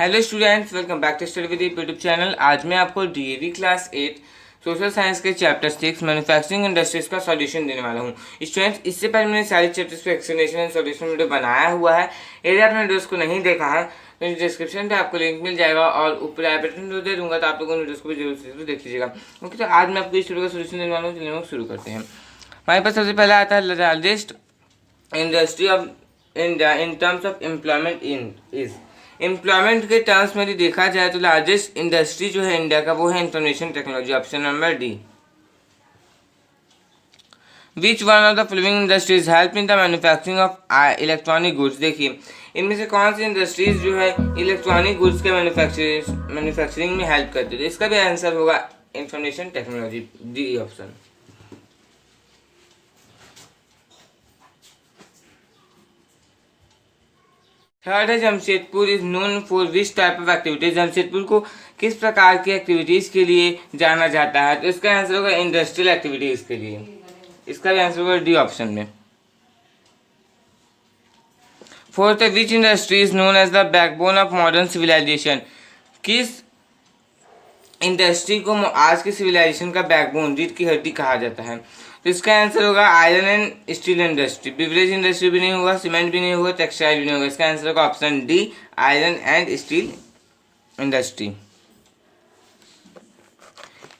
Hello students, welcome back to study with YouTube channel. आज मैं आपको डीएवी क्लास 8 सोशल साइंस के chapter 6 manufacturing industries का solution देने वाला हूँ। स्टूडेंट्स, इससे पहले मैंने सारे चैप्टर्स पे एक्सप्लेनेशन एंड सॉल्यूशन वीडियो बनाया हुआ है। यदि आपने वीडियोस को नहीं देखा है तो डिस्क्रिप्शन पे आपको लिंक मिल जाएगा और ऊपर आई बटन दे दूंगा, तो आप लोगों ने वीडियोस को भी जरूर देख लीजिएगा। ओके, तो आज मैं आपको इस वीडियो का सॉल्यूशन देने वाला हूँ। चलिए हम शुरू करते हैं। हमारे पास सबसे पहला आता है largest industry of India in terms of employment in is. Employment के टर्म्स में देखा जाए तो लार्जेस्ट इंडस्ट्री जो है इंडिया का वो है information technology, option number D. Which one of the following industries help in the manufacturing of electronic goods. देखिए, इनमें से कौन सी इंडस्ट्रीज जो है इलेक्ट्रॉनिक गुड्स के मैन्युफैक्चरिंग में हेल्प करती है। तो इसका भी आंसर होगा information technology, D option. Third है Jamshedpur is known for which type of activities. Jamshedpur को किस प्रकार की एक्टिविटीज के लिए जाना जाता है। तो इसका आंसर होगा इंडस्ट्रियल एक्टिविटीज के लिए। इसका भी आंसर होगा डी ऑप्शन में। फोर्थ है which industry is known as the backbone of modern civilisation. किस इंडस्ट्री को आज के सिविलाइजेशन का बैकबोन, रीढ़ की हड्डी कहा जाता है। तो इसका आंसर होगा iron and steel industry. Beverage industry भी नहीं होगा, सीमेंट भी नहीं होगा, टेक्सटाइल भी नहीं होगा। इसका आंसर होगा option D, iron and steel industry.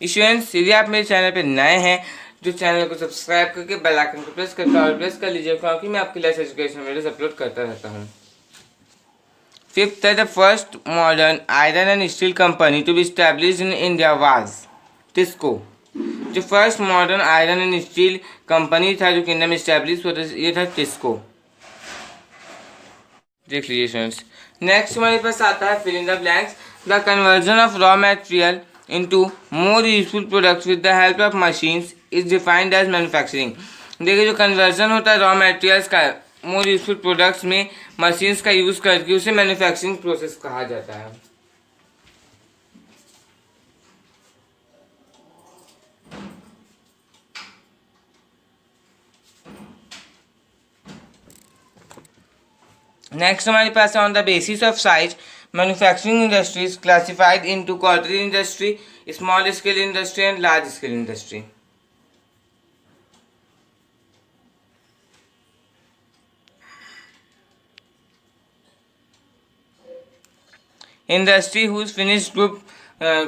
Students, यदि आप मेरे चैनल पे नए हैं तो चैनल को सब्सक्राइब करके बेल आइकन को प्रेस करके और प्रेस कर लीजिए, क्योंकि मैं आपके लिए एजुकेशन वीडियोस अपलोड करता रहता हूँ। फिफ्थ है the first modern iron and steel company to be established in India was TISCO. जो first modern iron and steel company था जो कि इंडिया में स्टैब्लिश हुआ था, ये था टिस्को। देख लीजिए स्टूडेंट्स। नेक्स्ट हमारे पास आता है fill in the blanks. The conversion of raw material into more useful products with the help of machines is defined as manufacturing. देखिए, जो कन्वर्जन होता है रॉ मटेरियल्स का मोर यूजफुल प्रोडक्ट्स में मशीन्स का यूज करके, उसे मैन्युफैक्चरिंग प्रोसेस कहा जाता है। नेक्स्ट हमारे पास है on the basis of size manufacturing industries classified into quarry industry, small scale industry and large scale industry. Industry whose finished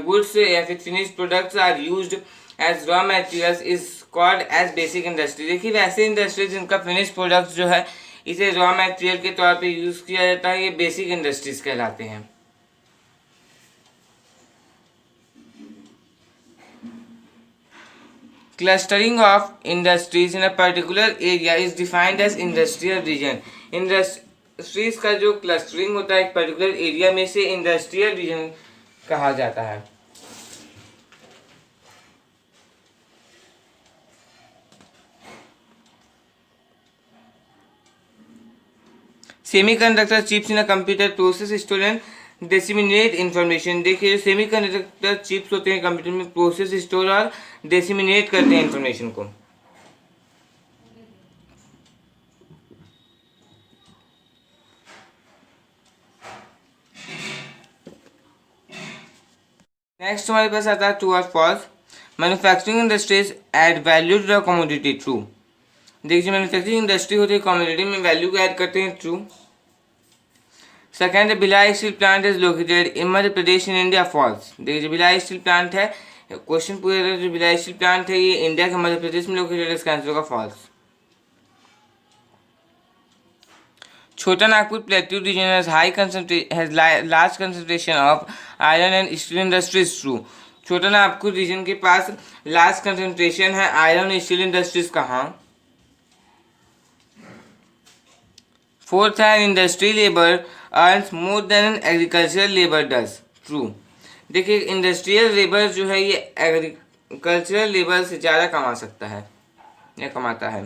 goods या फिर finished products are used as raw materials is called as basic industry. देखिए, वैसे industry जिनका finished products जो है इसे raw material के तौर पे यूज किया जाता है, ये बेसिक इंडस्ट्रीज कहलाते हैं। Clustering of industries in a particular area is defined as industrial region. Industries का जो क्लस्टरिंग होता है एक पर्टिकुलर एरिया में, से इंडस्ट्रियल रीजन कहा जाता है। Semiconductor chips in a computer process store and disseminate information. देखिए, सेमीकंडक्टर चिप्स होते हैं कंप्यूटर में, प्रोसेस स्टोर और डिसेमिनेट करते हैं इंफॉर्मेशन को। नेक्स्ट हमारे पास आता है ट्रू और false. Manufacturing industries add value to the commodity, true. देखिए, मैन्युफैक्चरिंग इंडस्ट्री होती है कमोडिटी में वैल्यू को ऐड करते हैं, true. Second, Bhilai steel plant is located in Madhya Pradesh in India, false. देखिए, जो भिलाई स्टील प्लांट है, क्वेश्चन पूछा था, जो भिलाई स्टील प्लांट है ये इंडिया के मध्य प्रदेश में लोकेटेड है, इसका आंसर होगा फॉल्स। छोटा Nagpur plateau region has large concentration of iron and steel industries, true. छोटा नागपुर रीजन के पास लार्ज कंसंट्रेशन है आयरन और स्टील इंडस्ट्रीज का, हाँ। फोर्थ है industry labour earns more than an agricultural labour does, true. देखिए, इंडस्ट्रियल लेबर जो है ये एग्रीकल्चरल लेबर से ज़्यादा कमा सकता है या कमाता है।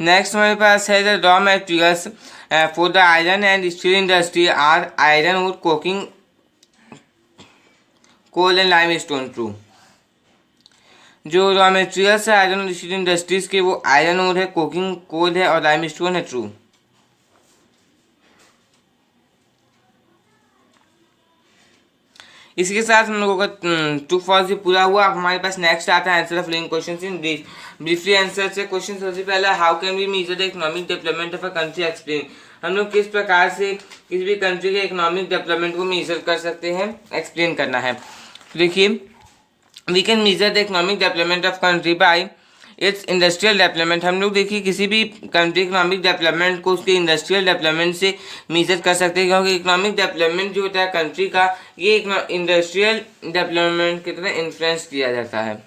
नेक्स्ट हमारे पास है the raw materials for the iron and steel industry are iron और coking coal and limestone. True. जो रॉ मटेरियल्स है आयरन और स्टील इंडस्ट्रीज के, वो आयरन और है, कोकिंग कोल है और लाइम स्टोन है। ट्रू। इसके साथ हम लोगों का ट्रू फॉल्स भी पूरा हुआ। अब हमारे पास नेक्स्ट आता है answer of link question in brief. Briefly answer से क्वेश्चन सबसे पहला, how can we measure the economic development of a country, explain. हम लोग किस प्रकार से किसी भी कंट्री के इकोनॉमिक डेवलपमेंट को मेजर कर सकते हैं, एक्सप्लेन करना है। तो देखिए, we can measure the economic development of country by its industrial development. हम लोग देखिए किसी भी कंट्री इकोनॉमिक डेवलपमेंट को उसके इंडस्ट्रियल डेवलपमेंट से मेजर कर सकते हैं, क्योंकि इकोनॉमिक डेवलपमेंट जो होता है कंट्री का, ये इंडस्ट्रियल डेवलपमेंट की तरह इन्फ्लुएंस किया जाता है।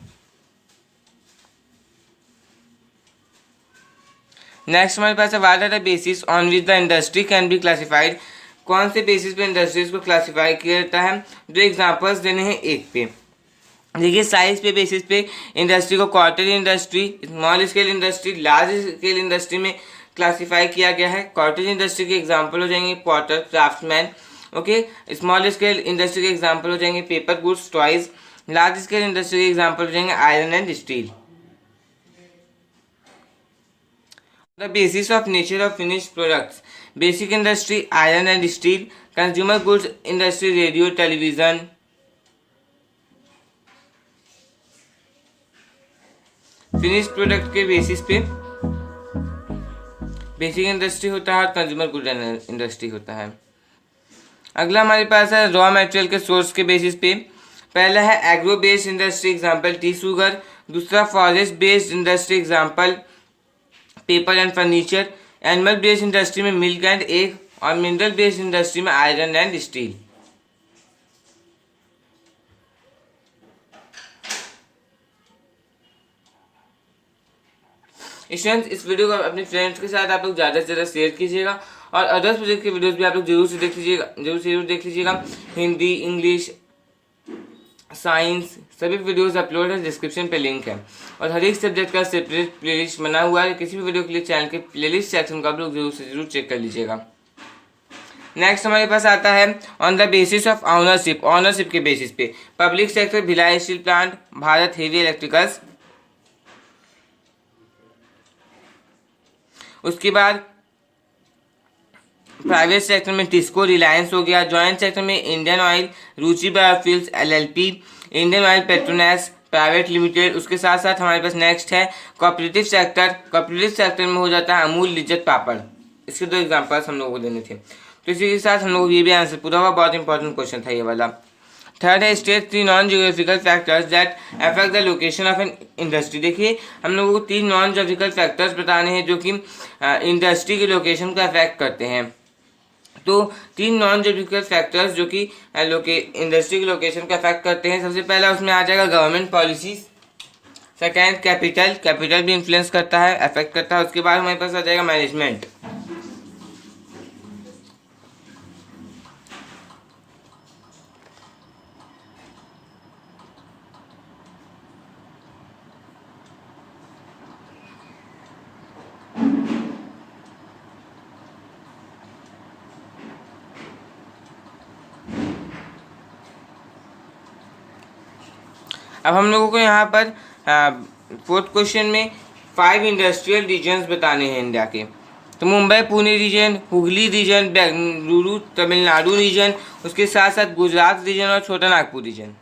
नेक्स्ट हमारे पास है, what are the basis on which the industry can be classified. कौन से बेसिस पे इंडस्ट्रीज को क्लासिफाई किया जाता है। जो एग्जाम्पल्स देने हैं एक पे, देखिए साइज पे बेसिस पे इंडस्ट्री को quarter industry, small scale industry, large scale industry में क्लासिफाई किया गया है। क्वार्टर इंडस्ट्री के एग्जांपल हो जाएंगे Potter, craftsman. Okay, small scale industry के एग्जांपल हो जाएंगे paper goods, toys. Large scale industry के एग्जांपल हो जाएंगे iron and steel. The basis of nature of finished products, basic industry iron and steel, consumer goods industry radio television. Finish product के basis पे basic industry होता है और consumer good industry होता है। अगला हमारे पास है रॉ मटेरियल के सोर्स के बेसिस पे। पहला है agro based industry, example tea sugar. दूसरा forest based industry, example paper and furniture. Animal based industry में मिल्क एंड एग, और मिनरल बेस्ड इंडस्ट्री में आयरन एंड स्टील। स्टूडेंट्स, इस वीडियो को अपने फ्रेंड्स के साथ आप लोग ज़्यादा से ज़्यादा शेयर कीजिएगा, और अदर्स सब्जेक्ट के वीडियोस भी आप लोग जरूर से देख लीजिएगा, जरूर देख लीजिएगा। हिंदी, इंग्लिश, साइंस सभी वीडियोस अपलोड है, डिस्क्रिप्शन पे लिंक है, और हर एक सब्जेक्ट का सेपरेट प्लेलिस्ट बना हुआ है। किसी भी वीडियो के लिए चैनल के प्लेलिस्ट सेक्शन को आप लोग जरूर से जरूर चेक कर लीजिएगा। नेक्स्ट हमारे पास आता है on the basis of ownership, ownership के बेसिस पे। Public sector Bhilai steel plant, Bharat heavy electricals. उसके बाद प्राइवेट सेक्टर में टिस्को, रिलायंस हो गया। जॉइंट सेक्टर में Indian Oil, Ruchi biofuels LLP, Indian Oil Petronas private limited. उसके साथ साथ हमारे पास नेक्स्ट है कोऑपरेटिव सेक्टर। कोऑपरेटिव सेक्टर में हो जाता है अमूल, लिज्जत पापड़। इसके दो एग्जांपल्स हम लोगों को देने थे। तो इसी के साथ हम लोग ये भी आंसर पूरा हुआ। बहुत इंपॉर्टेंट क्वेश्चन था ये वाला। थर्ड है state 3 non geographical factors that affect the location of an industry. देखिए, हम लोगों को 3 नॉन जियोग्राफिकल फैक्टर्स बताने हैं जो कि इंडस्ट्री की लोकेशन को अफेक्ट करते हैं। तो 3 नॉन जियोग्राफिकल फैक्टर्स जो कि इंडस्ट्री की लोकेशन को अफेक्ट करते हैं। सबसे पहला उसमें आ जाएगा government policies. Second capital, capital भी इन्फ्लुएंस करता है, अफेक्ट करता है। उसके बाद हमारे पास आ जाएगा मैनेजमेंट। अब हम लोगों को यहाँ पर फोर्थ क्वेश्चन में 5 इंडस्ट्रियल रीजन्स बताने हैं इंडिया के। तो Mumbai Pune region, Hooghly region, Bengaluru Tamil Nadu region, उसके साथ साथ गुजरात रीजन और छोटा नागपुर रीजन।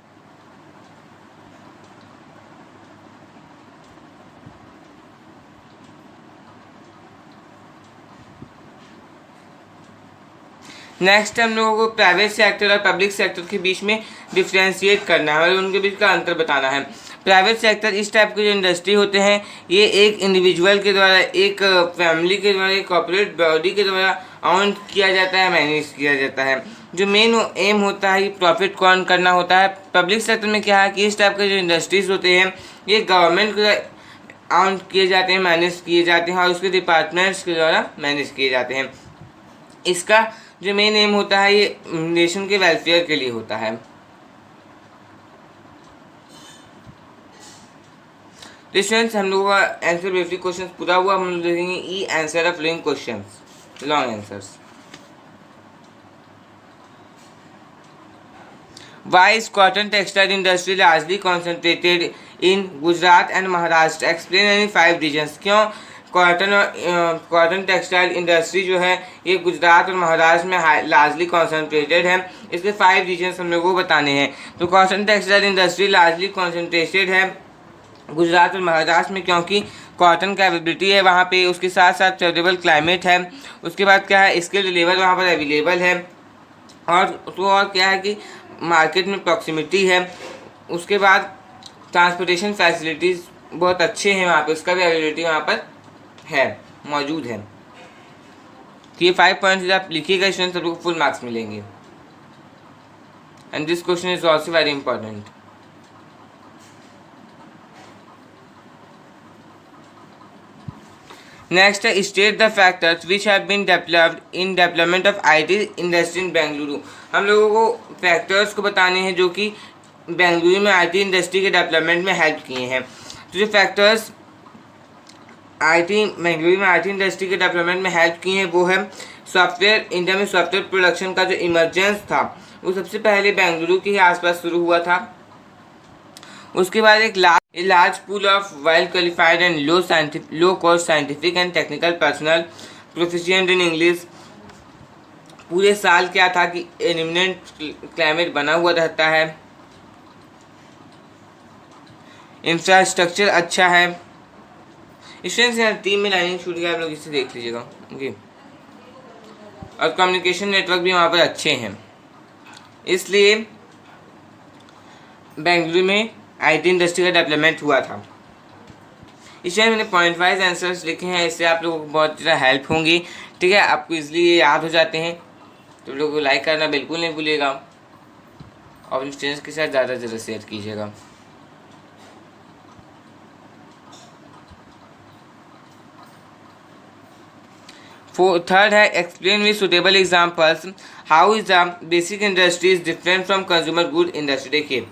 नेक्स्ट हम लोगों को प्राइवेट सेक्टर और पब्लिक सेक्टर के बीच में डिफ्रेंशिएट करना है और उनके बीच का अंतर बताना है। प्राइवेट सेक्टर इस टाइप के जो इंडस्ट्री होते हैं, ये एक इंडिविजुअल के द्वारा, एक फैमिली के द्वारा, एक कॉर्पोरेट बॉडी के द्वारा ऑन किया जाता है, मैनेज किया जाता है। जो मेन एम होता है प्रॉफिट को अर्न करना होता है। पब्लिक सेक्टर में क्या है कि इस टाइप के जो इंडस्ट्रीज होते हैं, ये गवर्नमेंट के ऑन किए जाते हैं, मैनेज किए जाते हैं और उसके डिपार्टमेंट्स के द्वारा मैनेज किए जाते हैं। इसका जो मेन एम होता है, ये नेशन के वेलफेयर के लिए होता है। तो स्टूडेंट्स हम लोगों का आंसर ब्रीफली क्वेश्चन पूरा हुआ। हम लोग देखेंगे ई answer of link question, long answers. Why is cotton textile industry largely concentrated in Gujarat and Maharashtra? Explain any 5 regions. क्यों कॉटन टेक्सटाइल इंडस्ट्री जो है ये गुजरात और महाराष्ट्र में लार्जली कॉन्सेंट्रेटेड है? इसके 5 रीजन्स हम लोगों को बताने हैं। तो cotton textile industry largely concentrated है गुजरात और महाराष्ट्र में, क्योंकि कॉटन का अवेलेबिलिटी है वहाँ पे, उसके साथ साथ फेवरेबल क्लाइमेट है, उसके बाद क्या है स्किल्ड लेबर वहाँ पर अवेलेबल है, और क्या है कि मार्केट में प्रॉक्सिमिटी है, उसके बाद ट्रांसपोर्टेशन फैसिलिटीज़ बहुत अच्छे हैं वहाँ पे, उसका भी अवेलेबिलिटी वहाँ पर है, मौजूद है। तो ये 5 पॉइंट्स आप लिखिएगा स्टूडेंट्स, सबको फुल मार्क्स मिलेंगे। And this question is also very important. Next है state the factors which have been developed in development of IT industry in Bengaluru. हम लोगों को फैक्टर्स को बताने हैं जो कि बेंगलुरु में IT इंडस्ट्री के डेवलपमेंट में हेल्प किए हैं। तो जो फैक्टर्स बेंगलुरु में IT इंडस्ट्री के डेवलपमेंट में हेल्प किए हैं वो है सॉफ्टवेयर। इंडिया में सॉफ्टवेयर प्रोडक्शन का जो इमरजेंस था वो सबसे पहले बेंगलुरु के आसपास शुरू हुआ था। उसके बाद एक large pool of well qualified and low cost scientific and technical personal proficient in English. पूरे साल क्या था कि एनिमिनेंट क्लाइमेट बना हुआ रहता है, इंफ्रास्ट्रक्चर अच्छा है। स्टूडेंट्स यहाँ 3 में लाइनिंग छूट गया, आप लोग इसे देख लीजिएगा ओके। और कम्युनिकेशन नेटवर्क भी वहाँ पर अच्छे हैं, इसलिए बेंगलुरु में IT इंडस्ट्री का डेवलपमेंट हुआ था। इसलिए मैंने पॉइंट वाइज आंसर्स लिखे हैं, इससे आप लोगों को बहुत ज़्यादा हेल्प होंगी। ठीक है, आपको इसलिए ये याद हो जाते हैं। तो लोगों को लाइक करना बिल्कुल नहीं भूलिएगा और अपने फ्रेंड्स के साथ ज़्यादा से ज़्यादा शेयर कीजिएगा। थर्ड है explain with suitable examples how is the basic industry is different from consumer good industry. देखिए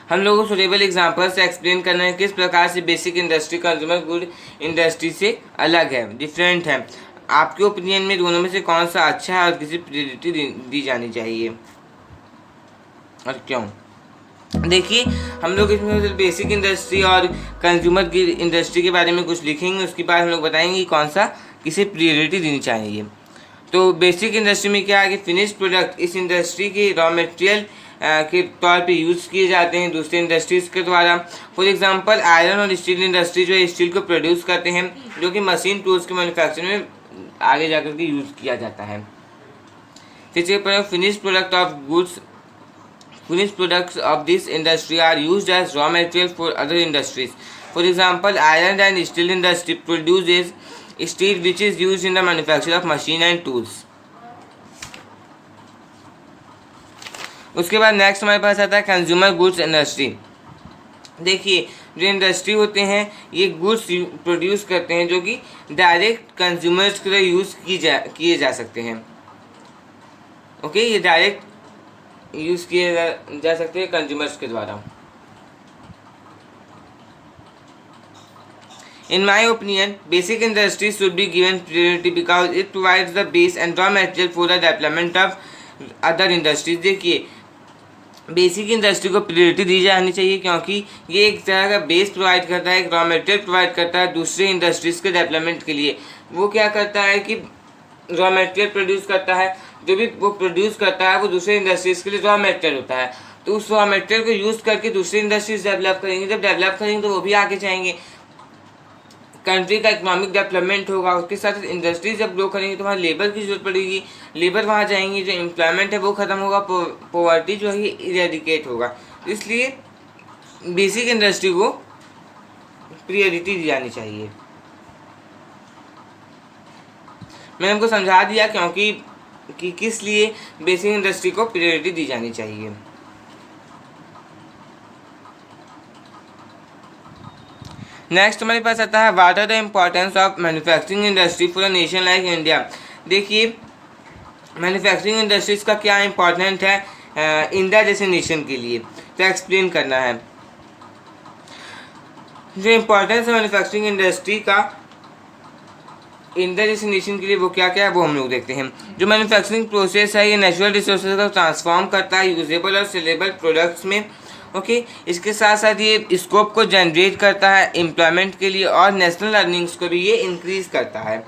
हम लोगों को सुटेबल एग्जाम्पल से एक्सप्लेन करना है किस प्रकार से basic industry consumer good industry से अलग है, डिफरेंट है। आपके ओपिनियन में दोनों में से कौन सा अच्छा है और किसी प्रायोरिटी दी जानी चाहिए और क्यों? देखिए हम लोग इसमें बेसिक इंडस्ट्री और कंज्यूमर की इंडस्ट्री के बारे में कुछ लिखेंगे, उसके बाद हम लोग बताएंगे कौन सा किसे प्रायोरिटी देनी चाहिए। तो बेसिक इंडस्ट्री में क्या है कि फिनिश्ड प्रोडक्ट इस इंडस्ट्री के रॉ मटेरियल के तौर पे यूज़ किए जाते हैं दूसरे इंडस्ट्रीज़ के द्वारा। फॉर एग्जांपल आयरन और स्टील इंडस्ट्री जो है स्टील को प्रोड्यूस करते हैं, जो कि मशीन टूल्स के मैन्युफैक्चरिंग में आगे जाकर के यूज़ किया जाता है। फिर finished products of this industry are used as raw material for other industries. For example iron and steel industry produces steel which is used in the manufacture of machine and tools। उसके बाद next हमारे पास आता है consumer goods industry. देखिए जो industry होते हैं ये गुड्स प्रोड्यूस करते हैं जो कि डायरेक्ट कंज्यूमर्स के लिए यूज़ किए जा सकते हैं। ओके, ये डायरेक्ट यूज़ किए जा सकते हैं कंज्यूमर्स के द्वारा। In my opinion, basic industry should be given priority because it provides the base and raw material for the development of other industries। देखिए बेसिक इंडस्ट्री को प्रायोरिटी दी जानी चाहिए क्योंकि ये एक तरह का बेस प्रोवाइड करता है, एक रॉ मटेरियल प्रोवाइड करता है दूसरे इंडस्ट्रीज़ के डेवलपमेंट के लिए। वो क्या करता है कि रॉ मटेरियल प्रोड्यूस करता है, जो भी वो प्रोड्यूस करता है वो दूसरे इंडस्ट्रीज़ के लिए रॉ मटेरियल होता है। तो उस रॉ मटेरियल को यूज़ करके दूसरी इंडस्ट्रीज डेवलप करेंगे, जब डेवलप करेंगे तो वो भी आगे जाएंगे, कंट्री का इकोनॉमिक डेवलपमेंट होगा। उसके साथ इंडस्ट्रीज जब ग्रो करेंगी तो वहाँ लेबर की जरूरत पड़ेगी, लेबर वहाँ जाएंगी, जो एम्प्लॉयमेंट है वो ख़त्म होगा, पॉवर्टी जो है इरेडिकेट होगा। इसलिए बेसिक इंडस्ट्री को प्रायोरिटी दी जानी चाहिए। मैंने हमको समझा दिया क्योंकि कि किस लिए बेसिक इंडस्ट्री को प्रायोरिटी दी जानी चाहिए। नेक्स्ट हमारे पास आता है what are the importance of manufacturing industry for a nation like India. देखिए मैन्युफैक्चरिंग इंडस्ट्रीज का क्या इम्पोर्टेंट है इंडिया जैसे नेशन के लिए, तो एक्सप्लेन करना है। जो इम्पोर्टेंस है मैन्युफैक्चरिंग इंडस्ट्री का इंडर इस नेशन के लिए वो क्या क्या है वो हम लोग देखते हैं। जो मैन्युफैक्चरिंग प्रोसेस है ये नेचुरल रिसोर्सेज को ट्रांसफॉर्म करता है यूजेबल और सेलेबल प्रोडक्ट्स में। ओके, इसके साथ साथ ये स्कोप को जनरेट करता है एम्प्लॉयमेंट के लिए और नेशनल अर्निंग्स को भी ये इंक्रीज करता है।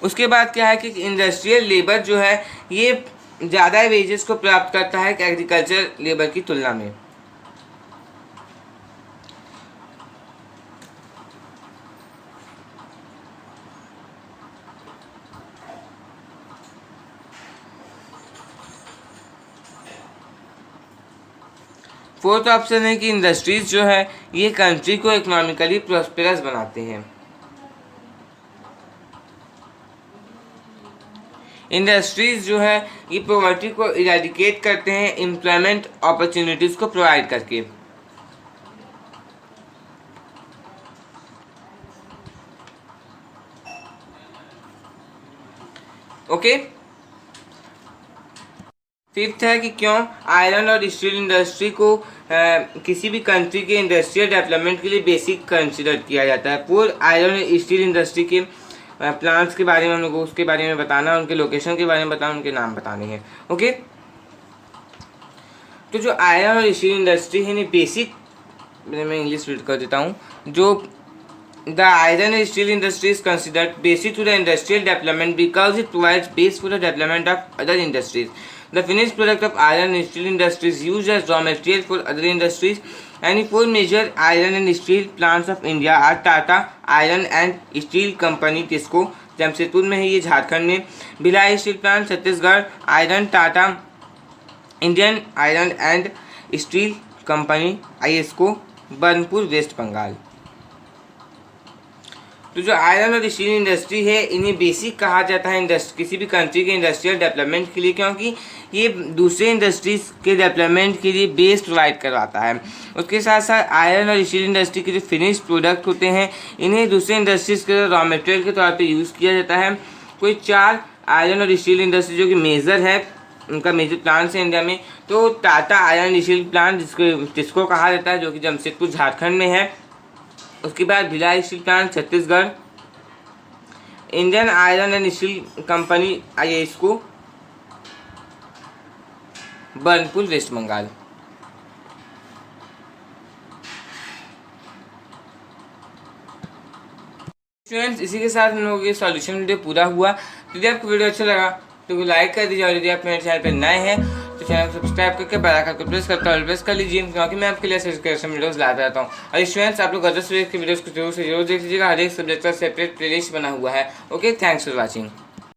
उसके बाद क्या है कि इंडस्ट्रियल लेबर जो है ये ज़्यादा वेजेस को प्राप्त करता है एग्रीकल्चर लेबर की तुलना में। फोर्थ ऑप्शन है कि इंडस्ट्रीज जो है ये कंट्री को इकोनॉमिकली प्रॉस्पेरस बनाते हैं। इंडस्ट्रीज जो है ये पॉवर्टी को इरेडिकेट करते हैं एम्प्लॉयमेंट अपॉर्चुनिटीज को प्रोवाइड करके। ओके, फिफ्थ है कि क्यों आयरन और स्टील इंडस्ट्री को किसी भी कंट्री के इंडस्ट्रियल डेवलपमेंट के लिए बेसिक कंसिडर किया जाता है। पूरे आयरन और स्टील इंडस्ट्री के प्लांट्स के बारे में हम लोग को उसके बारे में बताना, उनके लोकेशन के बारे में बताना, उनके नाम बताने हैं। ओके, तो जो आयरन और स्टील इंडस्ट्री है बेसिक, मैं इंग्लिश रीड कर देता हूँ। जो the iron and steel industry is considered basic to the industrial development because it provides base for the development of other industries. The finished product of iron and steel industry is used as raw material for other industries. Any four major iron and steel plants of India are Tata Iron and Steel Company TISCO, Jamshedpur में है ये झारखंड में। Bhilai steel plant Chhattisgarh, iron Tata Indian iron and steel company ISCO Burnpur West Bengal. तो जो iron और steel industry है इन्हें basic कहा जाता है किसी भी कंट्री के इंडस्ट्रियल डेवलपमेंट के लिए, क्योंकि ये दूसरे इंडस्ट्रीज के डेवलपमेंट के लिए बेस प्रोवाइड करवाता है। उसके साथ साथ आयरन और स्टील इंडस्ट्री के जो फिनिश प्रोडक्ट होते हैं इन्हें दूसरे इंडस्ट्रीज के रॉ मटेरियल के तौर पर यूज़ किया जाता है। कोई 4 आयरन और स्टील इंडस्ट्री जो कि मेजर है, उनका मेजर प्लांट्स है इंडिया में। तो टाटा आयरन स्टील प्लांट जिसको कहा जाता है, जो कि जमशेदपुर झारखंड में है। उसके बाद Bhilai steel plant Chhattisgarh, Indian iron and steel company ISCO Burnpur West Bengal. Students, इसी के साथ हम लोगों के सॉल्यूशन वीडियो पूरा हुआ। तो यदि आपको वीडियो अच्छा लगा तो लाइक कर दीजिए, और यदि आप मेरे चैनल पर नए हैं तो चैनल को सब्सक्राइब करके बेल आइकन को प्रेस कर लीजिए, क्योंकि मैं आपके लिए एजुकेशन वीडियोस लाता रहता हूँ। और स्टूडेंट्स, आप लोग अदर सब्जेक्ट के वीडियोस को जरूर देख लीजिएगा। हर एक सब्जेक्ट का सेपरेट प्लेलिस्ट बना हुआ है। Okay, thanks for watching.